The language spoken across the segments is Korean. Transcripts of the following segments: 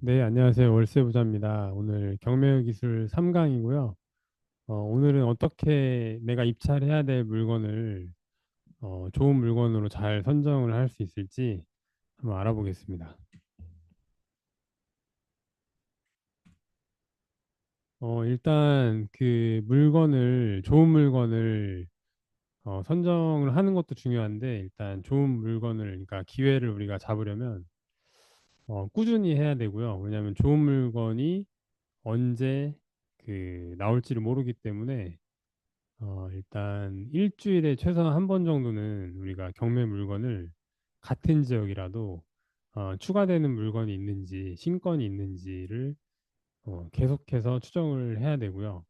네, 안녕하세요. 월세부자입니다. 오늘 경매기술 3강이고요. 오늘은 어떻게 내가 입찰해야 될 물건을 좋은 물건으로 잘 선정을 할 수 있을지 한번 알아보겠습니다. 일단 그 물건을, 좋은 물건을 선정을 하는 것도 중요한데, 일단 좋은 물건을, 그러니까 기회를 우리가 잡으려면 꾸준히 해야 되고요. 왜냐하면 좋은 물건이 언제 나올지를 모르기 때문에 일단 일주일에 최소한 한 번 정도는 우리가 경매 물건을 같은 지역이라도 추가되는 물건이 있는지 신건이 있는지를 계속해서 추정을 해야 되고요.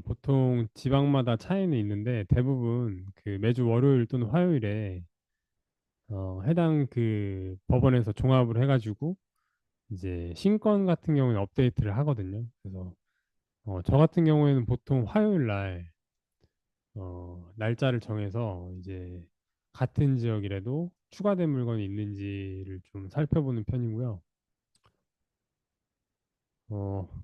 보통 지방마다 차이는 있는데 대부분 그 매주 월요일 또는 화요일에 해당 그 법원에서 종합을 해가지고 이제 신건 같은 경우는 업데이트를 하거든요. 그래서 저 같은 경우에는 보통 화요일 날 날짜를 정해서 이제 같은 지역이라도 추가된 물건이 있는지를 좀 살펴보는 편이고요.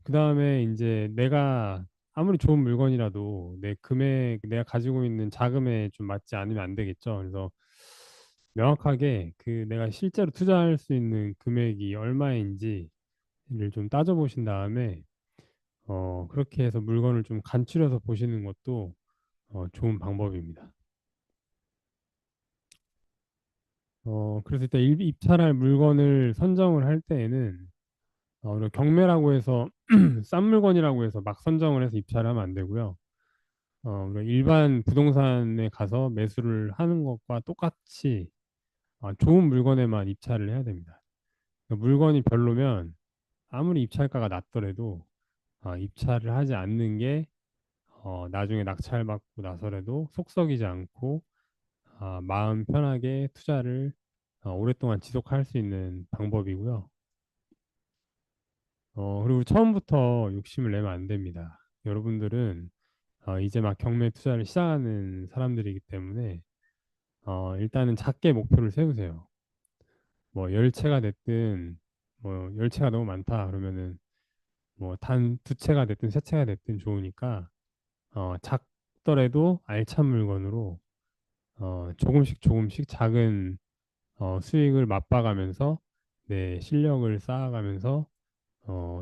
그 다음에 이제 내가 아무리 좋은 물건이라도 내 금액, 내가 가지고 있는 자금에 좀 맞지 않으면 안 되겠죠. 그래서 명확하게 그 내가 실제로 투자할 수 있는 금액이 얼마인지를 좀 따져보신 다음에 그렇게 해서 물건을 좀 간추려서 보시는 것도 좋은 방법입니다. 그래서 일단 입찰할 물건을 선정을 할 때에는 우리가 경매라고 해서 싼 물건이라고 해서 막 선정을 해서 입찰하면 안 되고요. 우리가 일반 부동산에 가서 매수를 하는 것과 똑같이 좋은 물건에만 입찰을 해야 됩니다. 그러니까 물건이 별로면 아무리 입찰가가 낮더라도 입찰을 하지 않는 게 나중에 낙찰받고 나서라도 속 썩이지 않고 마음 편하게 투자를 오랫동안 지속할 수 있는 방법이고요. 그리고 처음부터 욕심을 내면 안 됩니다. 여러분들은 이제 막 경매 투자를 시작하는 사람들이기 때문에 일단은 작게 목표를 세우세요. 뭐 10채가 됐든 뭐 10채가 너무 많다 그러면은 뭐 단 2채가 됐든 3채가 됐든 좋으니까 작더라도 알찬 물건으로 조금씩 조금씩 작은 수익을 맛봐가면서 내 실력을 쌓아가면서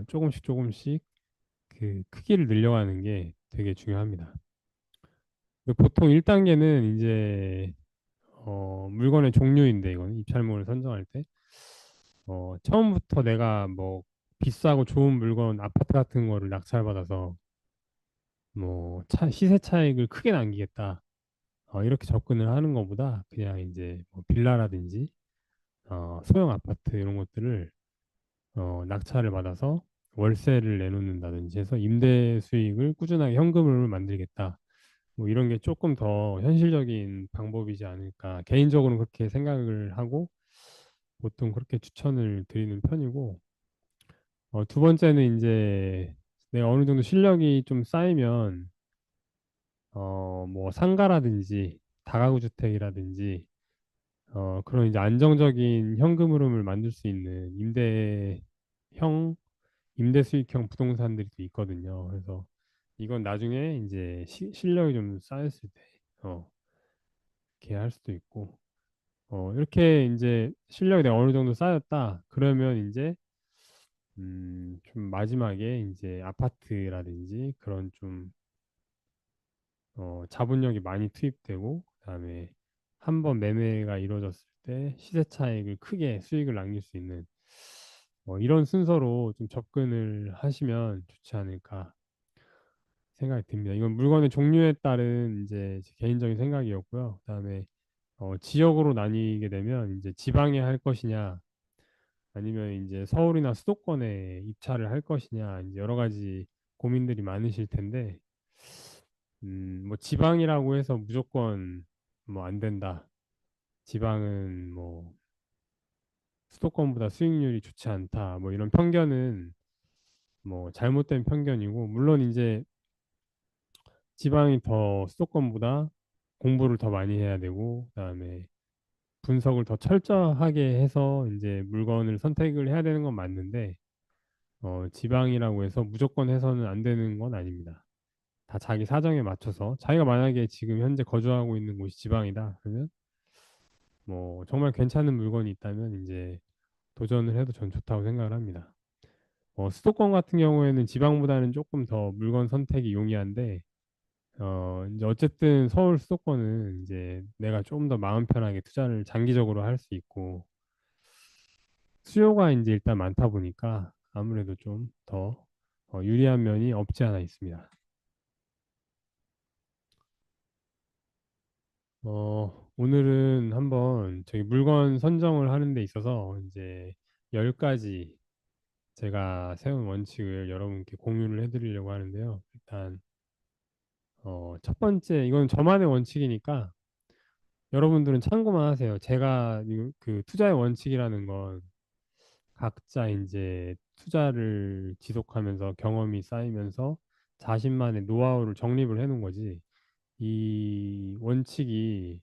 조금씩 조금씩 그 크기를 늘려가는 게 되게 중요합니다. 근데 보통 1단계는 이제 물건의 종류인데 이건 입찰물을 선정할 때 처음부터 내가 뭐 비싸고 좋은 물건 아파트 같은 거를 낙찰받아서 뭐 시세 차익을 크게 남기겠다 이렇게 접근을 하는 것보다 그냥 이제 뭐 빌라라든지 소형 아파트 이런 것들을 낙찰을 받아서 월세를 내놓는다든지 해서 임대 수익을 꾸준하게 현금으로 만들겠다. 뭐 이런 게 조금 더 현실적인 방법이지 않을까. 개인적으로는 그렇게 생각을 하고 보통 그렇게 추천을 드리는 편이고, 두 번째는 이제 내가 어느 정도 실력이 좀 쌓이면, 뭐 상가라든지 다가구 주택이라든지, 그런 이제 안정적인 현금 흐름을 만들 수 있는 임대 수익형 부동산들이 또 있거든요. 그래서 이건 나중에 이제 실력이 좀 쌓였을 때, 이렇게 할 수도 있고, 이렇게 이제 실력이 내가 어느 정도 쌓였다. 그러면 이제 좀 마지막에 이제 아파트라든지 그런 좀 자본력이 많이 투입되고 그다음에 한번 매매가 이루어졌을 때 시세 차익을 크게 수익을 남길 수 있는 이런 순서로 좀 접근을 하시면 좋지 않을까 생각이 듭니다. 이건 물건의 종류에 따른 이제 제 개인적인 생각이었고요. 그다음에 지역으로 나뉘게 되면 이제 지방에 할 것이냐 아니면 이제 서울이나 수도권에 입찰을 할 것이냐 이제 여러 가지 고민들이 많으실 텐데 뭐 지방이라고 해서 무조건 뭐 안 된다. 지방은 뭐 수도권보다 수익률이 좋지 않다. 뭐 이런 편견은 뭐 잘못된 편견이고 물론 이제 지방이 더 수도권보다 공부를 더 많이 해야 되고 그다음에 분석을 더 철저하게 해서 이제 물건을 선택을 해야 되는 건 맞는데 지방이라고 해서 무조건 해서는 안 되는 건 아닙니다. 다 자기 사정에 맞춰서 자기가 만약에 지금 현재 거주하고 있는 곳이 지방이다 그러면 뭐 정말 괜찮은 물건이 있다면 이제 도전을 해도 전 좋다고 생각을 합니다. 수도권 같은 경우에는 지방보다는 조금 더 물건 선택이 용이한데 이제 어쨌든 서울 수도권은 이제 내가 좀 더 마음 편하게 투자를 장기적으로 할 수 있고 수요가 이제 일단 많다 보니까 아무래도 좀 더 유리한 면이 없지 않아 있습니다. 오늘은 한번 저기 물건 선정을 하는 데 있어서 이제 10가지 제가 세운 원칙을 여러분께 공유를 해드리려고 하는데요. 일단 첫 번째 이건 저만의 원칙이니까 여러분들은 참고만 하세요. 제가 그 투자의 원칙이라는 건 각자 이제 투자를 지속하면서 경험이 쌓이면서 자신만의 노하우를 정립을 해놓은 거지. 이 원칙이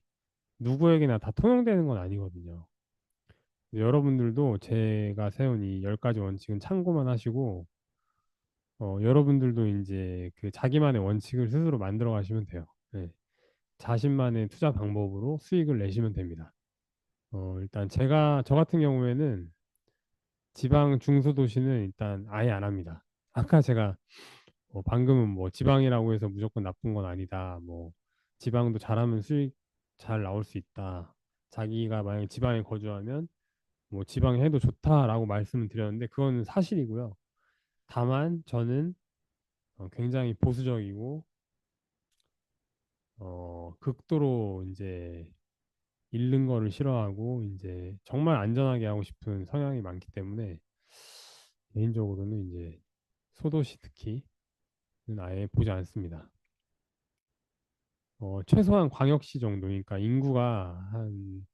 누구에게나 다 통용되는 건 아니거든요. 여러분들도 제가 세운 이 10가지 원칙은 참고만 하시고 여러분들도 이제 그 자기만의 원칙을 스스로 만들어 가시면 돼요. 네. 자신만의 투자 방법으로 수익을 내시면 됩니다. 일단 저 같은 경우에는 지방 중소도시는 일단 아예 안 합니다. 아까 제가 방금은 뭐 지방이라고 해서 무조건 나쁜 건 아니다. 뭐 지방도 잘하면 수익 잘 나올 수 있다. 자기가 만약에 지방에 거주하면 뭐 지방에 해도 좋다라고 말씀을 드렸는데 그건 사실이고요. 다만 저는 굉장히 보수적이고 극도로 이제 잃는 거를 싫어하고 이제 정말 안전하게 하고 싶은 성향이 많기 때문에 개인적으로는 이제 소도시 특히는 아예 보지 않습니다. 최소한 광역시 정도, 그러니까 인구가 한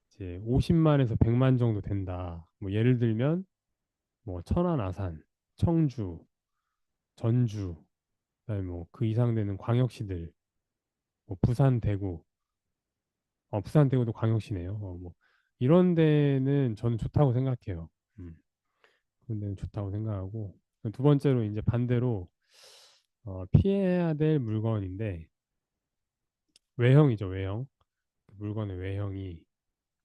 이제 50만에서 100만 정도 된다. 뭐 예를 들면 뭐 천안, 아산, 청주, 전주, 그다음에 뭐 그 이상 되는 광역시들, 뭐 부산, 대구, 부산, 대구도 광역시네요. 뭐 이런 데는 저는 좋다고 생각해요. 음, 그런 데는 좋다고 생각하고 두 번째로 이제 반대로 피해야 될 물건인데 외형이죠, 외형. 그 물건의 외형이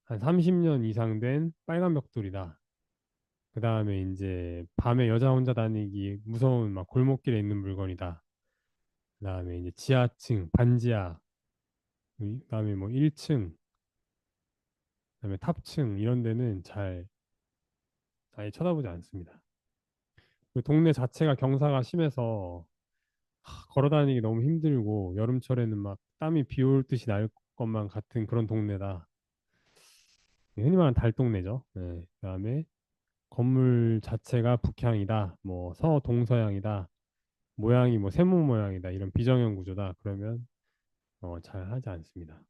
한 30년 이상 된 빨간 벽돌이다. 그 다음에 이제 밤에 여자 혼자 다니기 무서운 막 골목길에 있는 물건이다. 그 다음에 이제 지하층, 반지하, 그 다음에 뭐 1층, 그다음에 탑층 이런 데는 잘 아예 쳐다보지 않습니다. 그 동네 자체가 경사가 심해서 걸어 다니기 너무 힘들고 여름철에는 막 땀이 비올 듯이 날 것만 같은 그런 동네다. 흔히 말하는 달동네죠. 네. 그다음에 건물 자체가 북향이다, 뭐 서동서양이다, 모양이 뭐 세모 모양이다, 이런 비정형 구조다. 그러면 잘 하지 않습니다.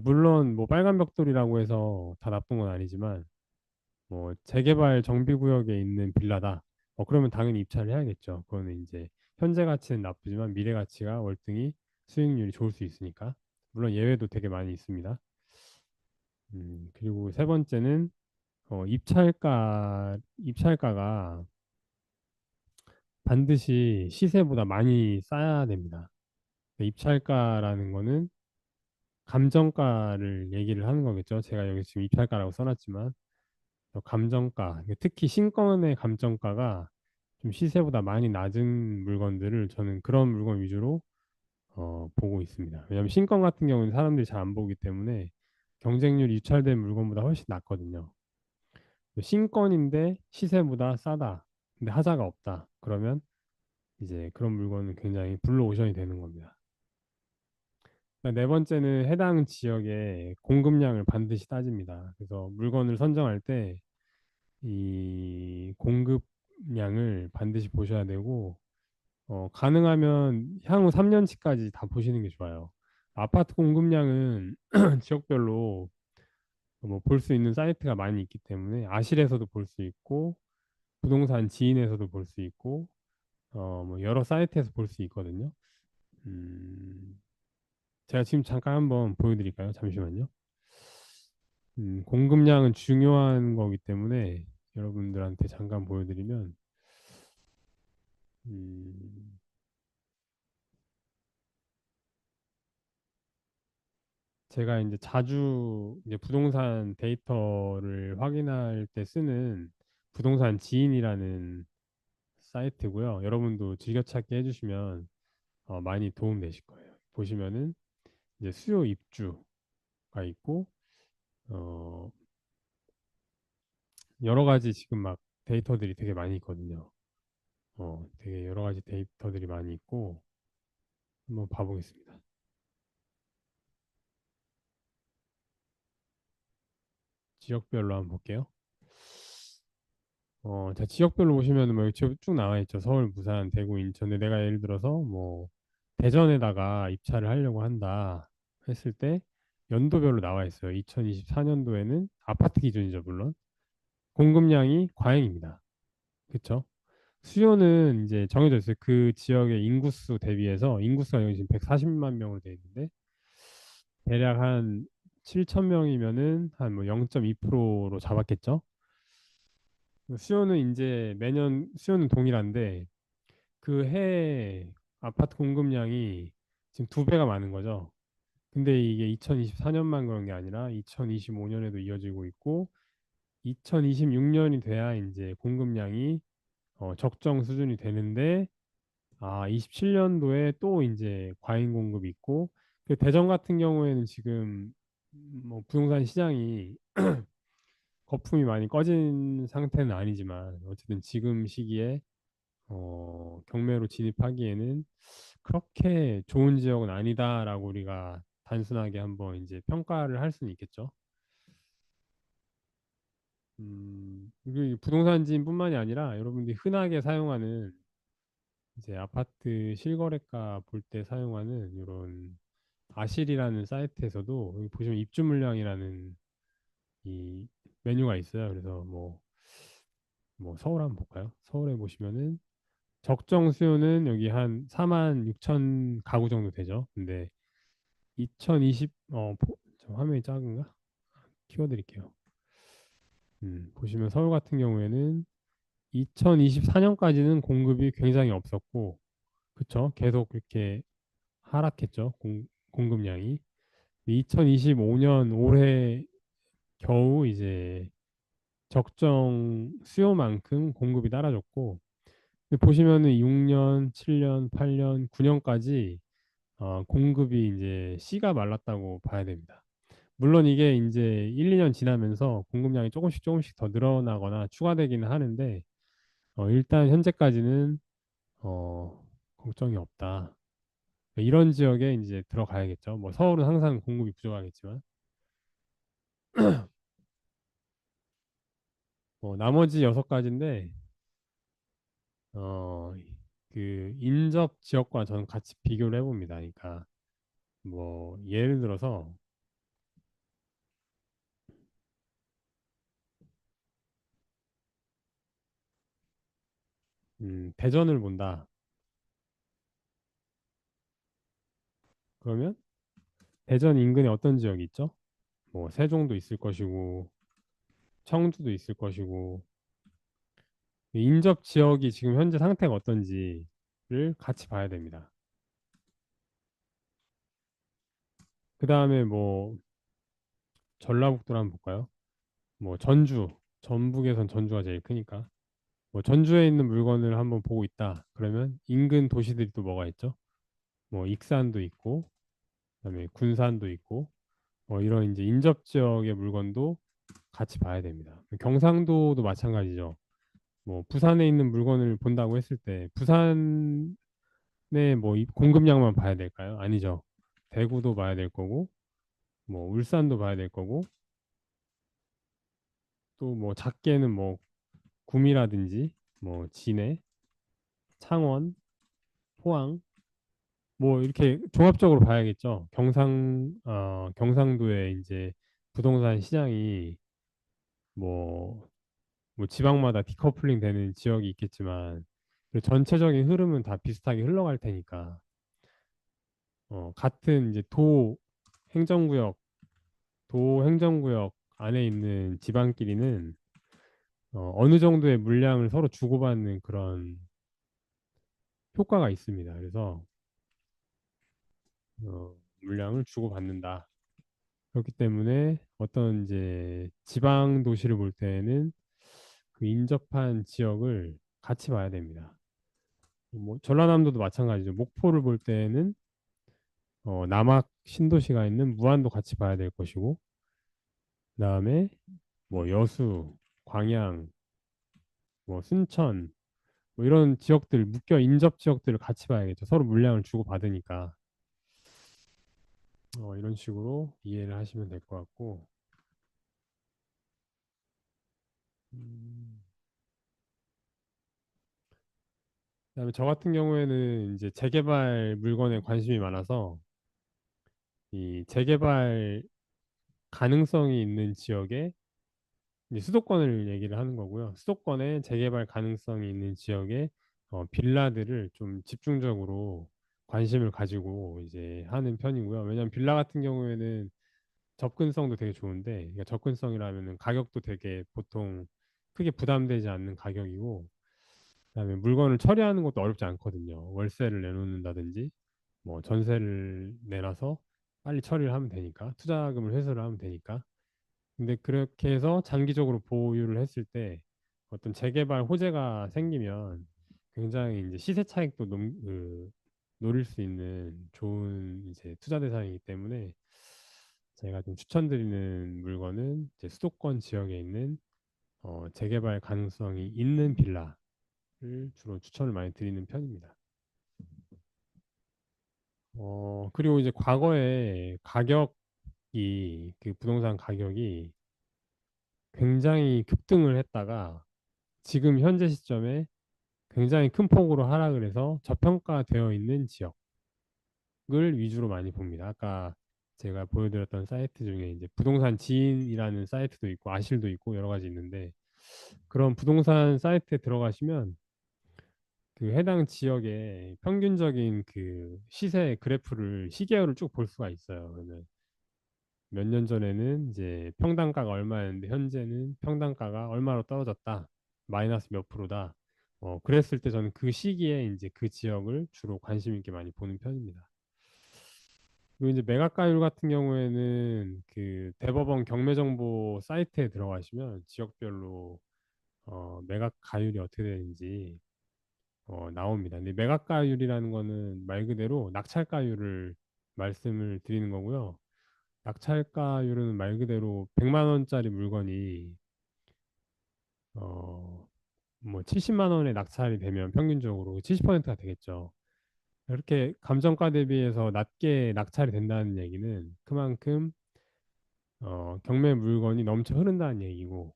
물론 뭐 빨간 벽돌이라고 해서 다 나쁜 건 아니지만 뭐 재개발 정비구역에 있는 빌라다. 그러면 당연히 입찰을 해야겠죠. 그거는 이제 현재 가치는 나쁘지만 미래 가치가 월등히 수익률이 좋을 수 있으니까. 물론 예외도 되게 많이 있습니다. 그리고 세 번째는 입찰가가 반드시 시세보다 많이 싸야 됩니다. 입찰가라는 거는 감정가를 얘기를 하는 거겠죠. 제가 여기 지금 입찰가라고 써놨지만 감정가, 특히 신권의 감정가가 좀 시세보다 많이 낮은 물건들을 저는 그런 물건 위주로 보고 있습니다. 왜냐하면 신권 같은 경우는 사람들이 잘 안 보기 때문에 경쟁률이 유찰된 물건보다 훨씬 낮거든요. 신권인데 시세보다 싸다. 근데 하자가 없다. 그러면 이제 그런 물건은 굉장히 블루오션이 되는 겁니다. 네 번째는 해당 지역의 공급량을 반드시 따집니다. 그래서 물건을 선정할 때 이 공급량을 반드시 보셔야 되고, 가능하면 향후 3년치까지 다 보시는 게 좋아요. 아파트 공급량은 지역별로 뭐 볼 수 있는 사이트가 많이 있기 때문에 아실에서도 볼 수 있고, 부동산 지인에서도 볼 수 있고, 뭐 여러 사이트에서 볼 수 있거든요. 음, 제가 지금 잠깐 한번 보여드릴까요? 잠시만요. 공급량은 중요한 거기 때문에 여러분들한테 잠깐 보여드리면, 음, 제가 이제 자주 이제 부동산 데이터를 확인할 때 쓰는 부동산 지인이라는 사이트고요. 여러분도 즐겨찾기 해주시면 많이 도움 되실 거예요. 보시면은 이제 수요 입주가 있고, 어, 여러 가지 지금 막 데이터들이 되게 많이 있거든요. 되게 여러 가지 데이터들이 많이 있고, 한번 봐보겠습니다. 지역별로 한번 볼게요. 자, 지역별로 보시면 뭐 이렇게 쭉 나와 있죠. 서울, 부산, 대구, 인천. 근데 내가 예를 들어서 뭐 대전에다가 입찰을 하려고 한다 했을 때 연도별로 나와 있어요. 2024년도에는 아파트 기준이죠, 물론. 공급량이 과잉입니다. 그쵸? 수요는 이제 정해져 있어요. 그 지역의 인구수 대비해서 인구수가 여기 지금 140만 명으로 되어 있는데 대략 한 7천 명이면은 한 뭐 0.2%로 잡았겠죠? 수요는 이제 매년 수요는 동일한데 그 해 아파트 공급량이 지금 두 배가 많은 거죠. 근데 이게 2024년만 그런 게 아니라 2025년에도 이어지고 있고 2026년이 돼야 이제 공급량이 적정 수준이 되는데 27년도에 또 이제 과잉 공급이 있고 그 대전 같은 경우에는 지금 뭐 부동산 시장이 거품이 많이 꺼진 상태는 아니지만 어쨌든 지금 시기에 경매로 진입하기에는 그렇게 좋은 지역은 아니다라고 우리가 단순하게 한번 이제 평가를 할 수는 있겠죠. 그 부동산지인뿐만이 아니라 여러분들이 흔하게 사용하는 이제 아파트 실거래가 볼 때 사용하는 이런 아실이라는 사이트에서도 여기 보시면 입주 물량이라는 이 메뉴가 있어요. 그래서 뭐 서울 한번 볼까요? 서울에 보시면은 적정 수요는 여기 한 4만 6천 가구 정도 되죠. 근데 2020 저 화면이 작은가? 키워드릴게요. 보시면 서울 같은 경우에는 2024년까지는 공급이 굉장히 없었고, 그쵸? 계속 이렇게 하락했죠. 공급량이. 2025년 올해 겨우 이제 적정 수요만큼 공급이 따라줬고, 근데 보시면은 6년, 7년, 8년, 9년까지 공급이 이제 씨가 말랐다고 봐야 됩니다. 물론 이게 이제 1, 2년 지나면서 공급량이 조금씩 조금씩 더 늘어나거나 추가되기는 하는데 일단 현재까지는 걱정이 없다. 이런 지역에 이제 들어가야겠죠. 뭐 서울은 항상 공급이 부족하겠지만 나머지 여섯 가지인데 어, 그 인접 지역과 저는 같이 비교를 해봅니다. 그러니까 뭐 예를 들어서 대전을 본다. 그러면 대전 인근에 어떤 지역이 있죠? 뭐 세종도 있을 것이고 청주도 있을 것이고 인접 지역이 지금 현재 상태가 어떤지를 같이 봐야 됩니다. 그 다음에 뭐 전라북도를 한번 볼까요? 뭐 전주, 전북에선 전주가 제일 크니까 뭐 전주에 있는 물건을 한번 보고 있다. 그러면 인근 도시들이 또 뭐가 있죠? 뭐 익산도 있고 그다음에 군산도 있고 이런 이제 인접 지역의 물건도 같이 봐야 됩니다. 경상도도 마찬가지죠. 뭐 부산에 있는 물건을 본다고 했을 때 부산의 뭐 공급량만 봐야 될까요? 아니죠. 대구도 봐야 될 거고 뭐 울산도 봐야 될 거고 또 뭐 작게는 뭐 구미라든지 뭐 진해, 창원, 포항 뭐 이렇게 종합적으로 봐야겠죠. 경상도의 이제 부동산 시장이 뭐, 뭐 지방마다 디커플링 되는 지역이 있겠지만 그 전체적인 흐름은 다 비슷하게 흘러갈 테니까 같은 이제 행정구역 도 행정구역 안에 있는 지방끼리는 어느 정도의 물량을 서로 주고받는 그런 효과가 있습니다. 그래서 물량을 주고받는다. 그렇기 때문에 어떤 이제 지방 도시를 볼 때는 그 인접한 지역을 같이 봐야 됩니다. 뭐 전라남도도 마찬가지죠. 목포를 볼 때는 남학 신도시가 있는 무안도 같이 봐야 될 것이고, 그다음에 뭐 여수, 광양, 뭐 순천, 뭐 이런 지역들 묶여 인접 지역들을 같이 봐야겠죠. 서로 물량을 주고 받으니까 이런 식으로 이해를 하시면 될 것 같고, 음, 그다음에 저 같은 경우에는 이제 재개발 물건에 관심이 많아서 이 재개발 가능성이 있는 지역에 이제 수도권을 얘기를 하는 거고요. 수도권에 재개발 가능성이 있는 지역에 빌라들을 좀 집중적으로 관심을 가지고 이제 하는 편이고요. 왜냐하면 빌라 같은 경우에는 접근성도 되게 좋은데, 그러니까 접근성이라면은 가격도 되게 보통 크게 부담되지 않는 가격이고, 그다음에 물건을 처리하는 것도 어렵지 않거든요. 월세를 내놓는다든지, 뭐 전세를 내놔서 빨리 처리를 하면 되니까, 투자금을 회수를 하면 되니까. 근데 그렇게 해서 장기적으로 보유를 했을 때 어떤 재개발 호재가 생기면 굉장히 이제 시세 차익도 노릴 수 있는 좋은 이제 투자 대상이기 때문에 제가 좀 추천드리는 물건은 이제 수도권 지역에 있는 재개발 가능성이 있는 빌라를 주로 추천을 많이 드리는 편입니다. 그리고 이제 과거에 가격이 그 부동산 가격이 굉장히 급등을 했다가 지금 현재 시점에 굉장히 큰 폭으로 하락을 해서 저평가되어 있는 지역을 위주로 많이 봅니다. 아까 제가 보여드렸던 사이트 중에 이제 부동산 지인이라는 사이트도 있고 아실도 있고 여러 가지 있는데 그런 부동산 사이트에 들어가시면 그 해당 지역의 평균적인 그 시세 그래프를 시계열을 쭉 볼 수가 있어요. 그러면 몇 년 전에는 이제 평당가가 얼마였는데 현재는 평당가가 얼마로 떨어졌다. 마이너스 몇 프로다. 그랬을 때 저는 그 시기에 이제 그 지역을 주로 관심 있게 많이 보는 편입니다. 그리고 이제 매각가율 같은 경우에는 그 대법원 경매정보 사이트에 들어가시면 지역별로 매각가율이 어떻게 되는지 나옵니다. 근데 매각가율이라는 거는 말 그대로 낙찰가율을 말씀을 드리는 거고요. 낙찰가율은 말 그대로 100만 원짜리 물건이 어, 뭐 70만 원에 낙찰이 되면 평균적으로 70%가 되겠죠. 이렇게 감정가 대비해서 낮게 낙찰이 된다는 얘기는 그만큼 경매 물건이 넘쳐 흐른다는 얘기고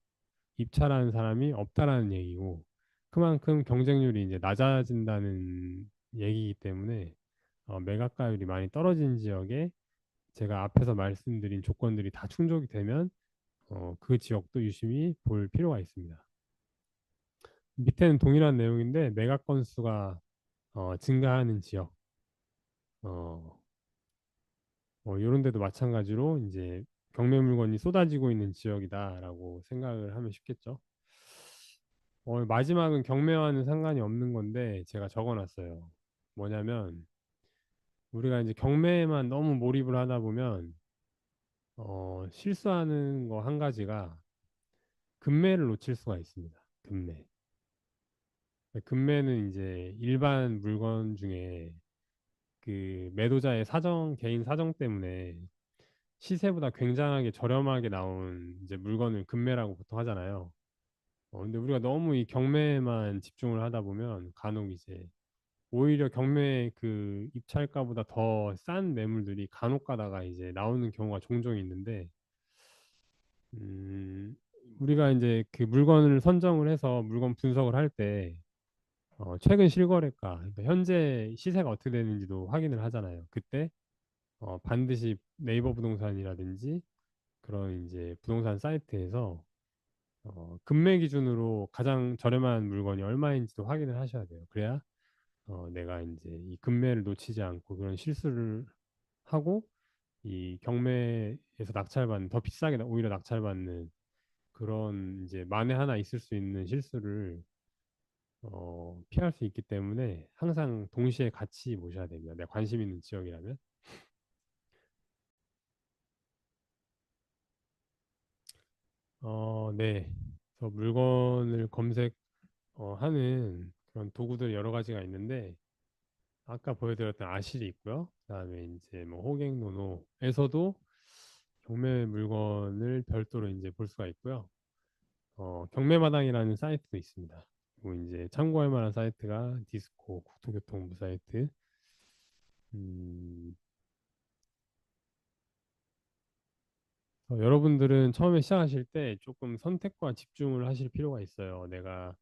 입찰하는 사람이 없다라는 얘기고 그만큼 경쟁률이 이제 낮아진다는 얘기이기 때문에 매각가율이 많이 떨어진 지역에 제가 앞에서 말씀드린 조건들이 다 충족이 되면 그 지역도 유심히 볼 필요가 있습니다. 밑에는 동일한 내용인데 매각 건수가 증가하는 지역, 어, 이런 데도 마찬가지로 이제 경매 물건이 쏟아지고 있는 지역이다라고 생각을 하면 쉽겠죠. 마지막은 경매와는 상관이 없는 건데 제가 적어놨어요. 뭐냐면 우리가 이제 경매에만 너무 몰입을 하다 보면 실수하는 거 한 가지가 금매를 놓칠 수가 있습니다. 금매. 금매는 이제 일반 물건 중에 그 매도자의 개인 사정 때문에 시세보다 굉장하게 저렴하게 나온 이제 물건을 금매라고 보통 하잖아요. 근데 우리가 너무 이 경매에만 집중을 하다 보면 간혹 이제 오히려 경매 그 입찰가보다 더 싼 매물들이 간혹 가다가 이제 나오는 경우가 종종 있는데, 음, 우리가 이제 그 물건을 선정을 해서 물건 분석을 할 때, 최근 실거래가, 그러니까 현재 시세가 어떻게 되는지도 확인을 하잖아요. 그때, 반드시 네이버 부동산이라든지 그런 이제 부동산 사이트에서 금매 기준으로 가장 저렴한 물건이 얼마인지도 확인을 하셔야 돼요. 그래야 내가 이제 이 금매를 놓치지 않고 그런 실수를 하고 이 경매에서 낙찰받는 더 비싸게 오히려 낙찰받는 그런 이제 만에 하나 있을 수 있는 실수를 피할 수 있기 때문에 항상 동시에 같이 모셔야 됩니다. 내가 관심 있는 지역이라면. 네. 그래서 물건을 하는 그런 도구들 여러 가지가 있는데 아까 보여드렸던 아실이 있고요. 그다음에 이제 뭐 호갱노노에서도 경매 물건을 별도로 이제 볼 수가 있고요. 경매마당이라는 사이트도 있습니다. 그리고 이제 참고할 만한 사이트가 디스코 국토교통부 사이트. 음, 여러분들은 처음에 시작하실 때 조금 선택과 집중을 하실 필요가 있어요. 내가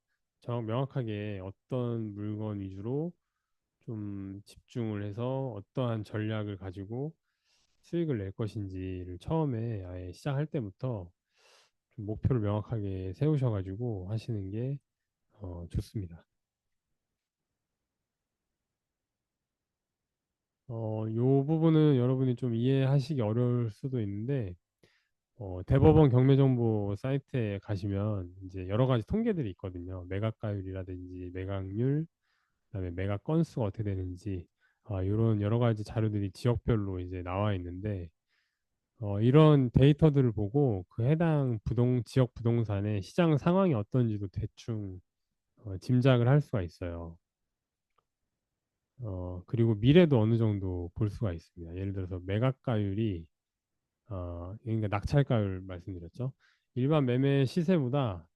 명확하게 어떤 물건 위주로 좀 집중을 해서 어떠한 전략을 가지고 수익을 낼 것인지를 처음에 아예 시작할 때부터 좀 목표를 명확하게 세우셔가지고 하시는 게 좋습니다. 요 부분은 여러분이 좀 이해하시기 어려울 수도 있는데 대법원 경매정보 사이트에 가시면 이제 여러 가지 통계들이 있거든요. 매각가율이라든지 매각률, 그다음에 매각 건수가 어떻게 되는지 이런 여러 가지 자료들이 지역별로 이제 나와 있는데 이런 데이터들을 보고 그 해당 지역 부동산의 시장 상황이 어떤지도 대충 짐작을 할 수가 있어요. 그리고 미래도 어느 정도 볼 수가 있습니다. 예를 들어서 매각가율이 그러니까 낙찰가율 말씀드렸죠. 일반 매매 시세보다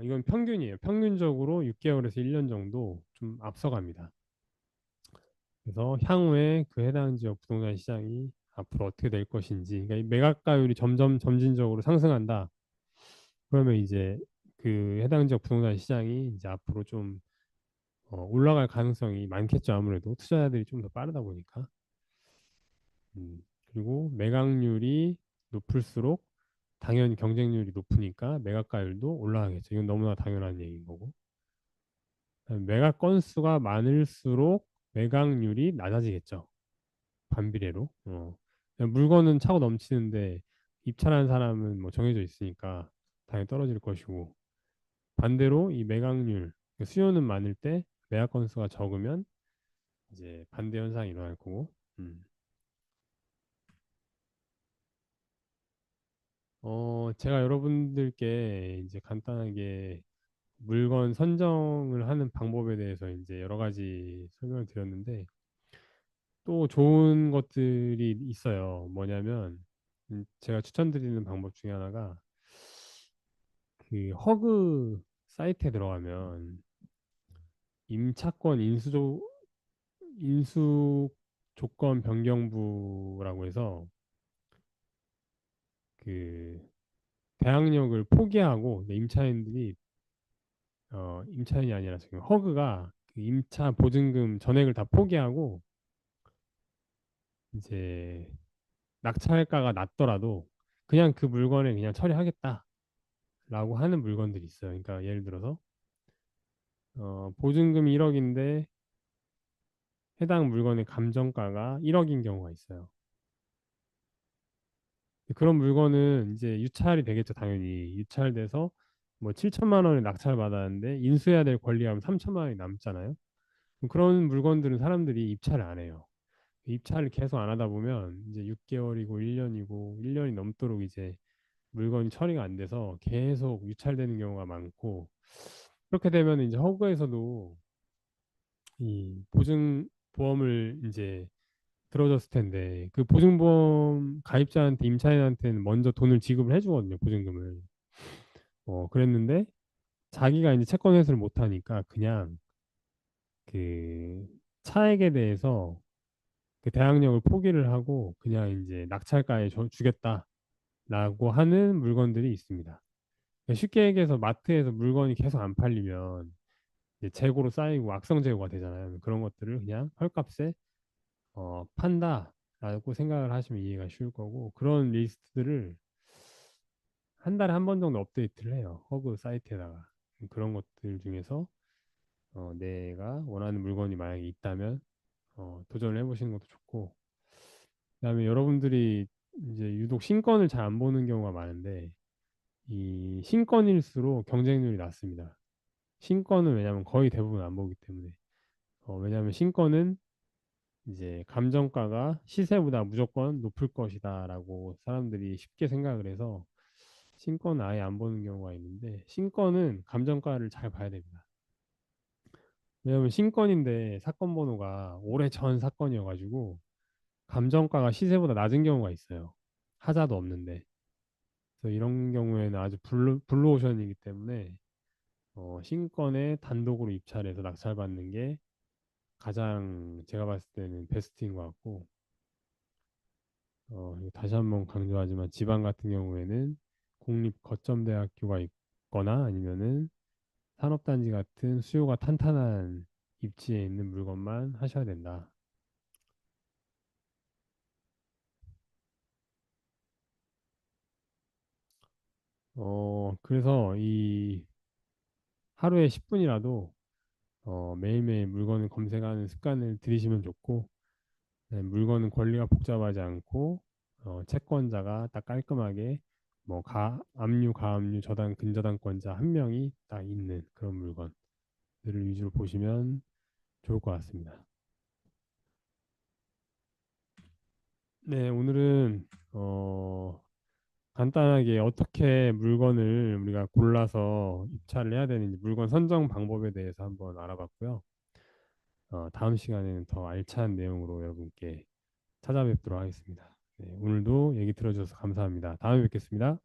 이건 평균이에요. 평균적으로 6개월에서 1년 정도 좀 앞서갑니다. 그래서 향후에 그 해당 지역 부동산 시장이 앞으로 어떻게 될 것인지, 그러니까 이 매각가율이 점점 점진적으로 상승한다. 그러면 이제 그 해당 지역 부동산 시장이 이제 앞으로 좀 올라갈 가능성이 많겠죠. 아무래도 투자자들이 좀 더 빠르다 보니까. 그리고 매각률이 높을수록 당연히 경쟁률이 높으니까 매각가율도 올라가겠죠. 이건 너무나 당연한 얘기인 거고. 매각 건수가 많을수록 매각률이 낮아지겠죠. 반비례로. 물건은 차고 넘치는데 입찰한 사람은 뭐 정해져 있으니까 당연히 떨어질 것이고 반대로 이 매각률 수요는 많을 때 매각 건수가 적으면 이제 반대 현상이 일어날 거고. 음. 제가 여러분들께 이제 간단하게 물건 선정을 하는 방법에 대해서 이제 여러 가지 설명을 드렸는데 또 좋은 것들이 있어요. 뭐냐면 제가 추천드리는 방법 중에 하나가 그 허그 사이트에 들어가면 임차권 인수 조건 변경부라고 해서 그 대항력을 포기하고 임차인들이 임차인이 아니라 지금 허그가 그 임차 보증금 전액을 다 포기하고 이제 낙찰가가 낮더라도 그냥 그 물건을 그냥 처리하겠다라고 하는 물건들이 있어요. 그러니까 예를 들어서 보증금이 1억인데 해당 물건의 감정가가 1억인 경우가 있어요. 그런 물건은 이제 유찰이 되겠죠, 당연히. 유찰돼서 뭐 7천만 원에 낙찰 받았는데 인수해야 될 권리하면 3천만 원이 남잖아요. 그런 물건들은 사람들이 입찰을 안 해요. 입찰을 계속 안 하다 보면 이제 6개월이고 1년이고 1년이 넘도록 이제 물건이 처리가 안 돼서 계속 유찰되는 경우가 많고 그렇게 되면 이제 허구에서도 이 보증보험을 이제 들어줬을 텐데 그 보증보험 가입자한테 임차인한테는 먼저 돈을 지급을 해주거든요, 보증금을. 그랬는데 자기가 이제 채권 회수를 못 하니까 그냥 그 차액에 대해서 그 대항력을 포기를 하고 그냥 이제 낙찰가에 주겠다라고 하는 물건들이 있습니다. 그러니까 쉽게 얘기해서 마트에서 물건이 계속 안 팔리면 이제 재고로 쌓이고 악성 재고가 되잖아요. 그런 것들을 그냥 헐값에 판다라고 생각을 하시면 이해가 쉬울 거고 그런 리스트들을 한 달에 한 번 정도 업데이트를 해요. 허그 사이트에다가 그런 것들 중에서 내가 원하는 물건이 만약에 있다면 도전을 해보시는 것도 좋고 그다음에 여러분들이 이제 유독 신권을 잘 안 보는 경우가 많은데 이 신권일수록 경쟁률이 낮습니다. 신권은 왜냐하면 거의 대부분 안 보기 때문에 왜냐하면 신권은 이제 감정가가 시세보다 무조건 높을 것이다라고 사람들이 쉽게 생각을 해서 신권은 아예 안 보는 경우가 있는데 신권은 감정가를 잘 봐야 됩니다. 왜냐하면 신권인데 사건 번호가 오래전 사건이어가지고 감정가가 시세보다 낮은 경우가 있어요. 하자도 없는데. 그래서 이런 경우에는 아주 블루오션이기 때문에 신권에 단독으로 입찰해서 낙찰받는 게 가장 제가 봤을 때는 베스트인 것 같고 이거 다시 한번 강조하지만 지방 같은 경우에는 공립 거점대학교가 있거나 아니면은 산업단지 같은 수요가 탄탄한 입지에 있는 물건만 하셔야 된다. 그래서 이 하루에 10분이라도 매일매일 물건을 검색하는 습관을 들이시면 좋고, 네, 물건은 권리가 복잡하지 않고, 채권자가 딱 깔끔하게 뭐 압류, 가압류, 저당, 근저당권자 한 명이 딱 있는 그런 물건들을 위주로 보시면 좋을 것 같습니다. 네, 오늘은 간단하게 어떻게 물건을 우리가 골라서 입찰을 해야 되는지 물건 선정 방법에 대해서 한번 알아봤고요. 다음 시간에는 더 알찬 내용으로 여러분께 찾아뵙도록 하겠습니다. 네, 오늘도 얘기 들어주셔서 감사합니다. 다음에 뵙겠습니다.